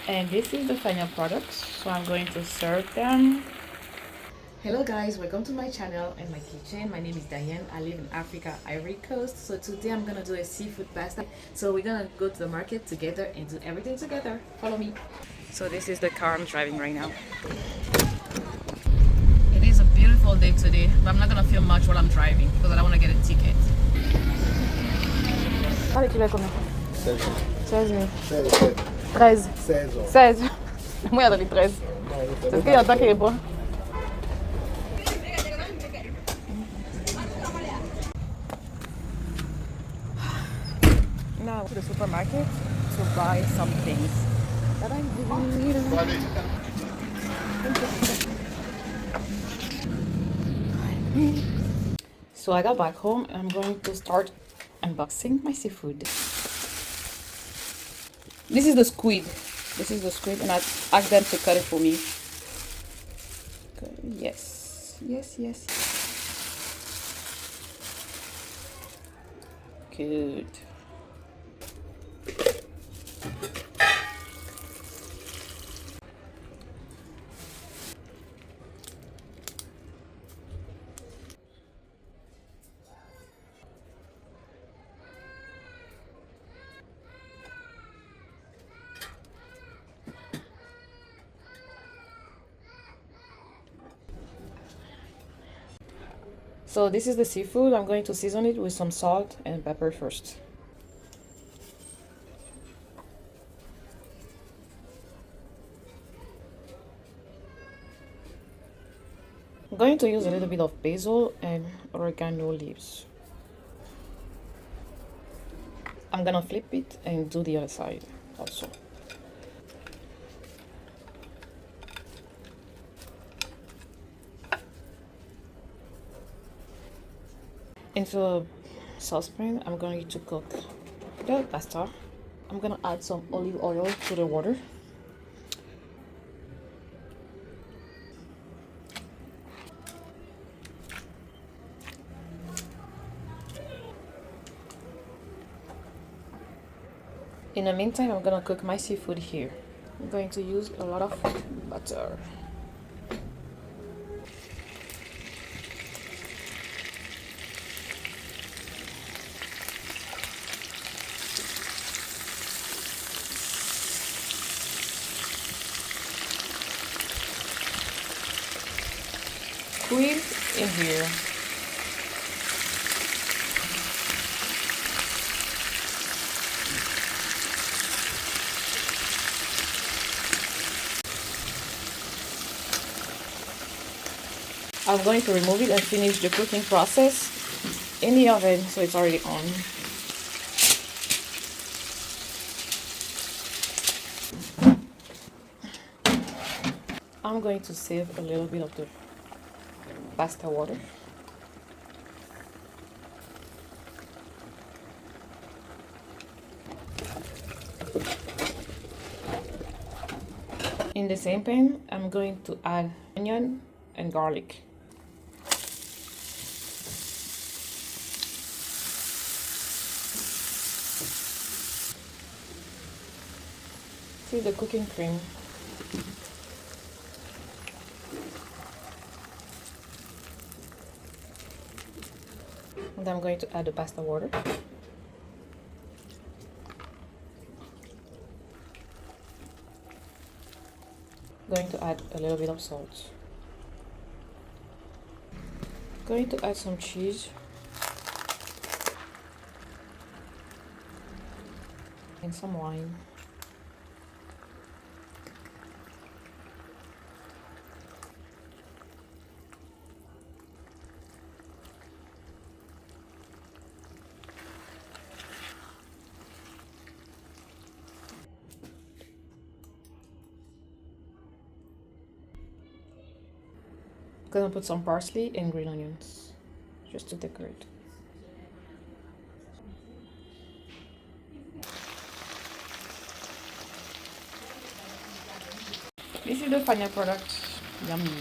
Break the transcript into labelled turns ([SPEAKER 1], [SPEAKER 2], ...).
[SPEAKER 1] And this is the final product, so I'm going to serve them. Hello guys, welcome to my channel and my kitchen. My name is Diane. I live in Africa, Ivory Coast. So today I'm gonna do a seafood pasta. So we're gonna go to the market together and do everything together. Follow me. So this is the car I'm driving right now. It is a beautiful day today, but I'm not gonna film much while I'm driving because I don't want to get a ticket. Allez, tu l'as combien? 16 000. 13. 16. Moi, il y a 13. C'est ce qu'il y a qui est bon. Now to the supermarket to buy some things that I need. So I got back home and I'm going to start unboxing my seafood. This is the squid. And I asked them to cut it for me. Yes. Good. So this is the seafood. I'm going to season it with some salt and pepper first. I'm going to use a little bit of basil and oregano leaves. I'm gonna flip it and do the other side also. Into a saucepan, I'm going to cook the pasta. I'm gonna add some olive oil to the water. In the meantime, I'm gonna cook my seafood here. I'm going to use a lot of butter. Squid in here. I'm going to remove it and finish the cooking process in the oven, so it's already on. I'm going to save a little bit of the pasta water. In the same pan, I'm going to add onion and garlic. See the cooking cream. And I'm going to add the pasta water. Going to add a little bit of salt. Going to add some cheese. And some wine. Gonna put some parsley and green onions just to decorate. This is the final product. Yummy.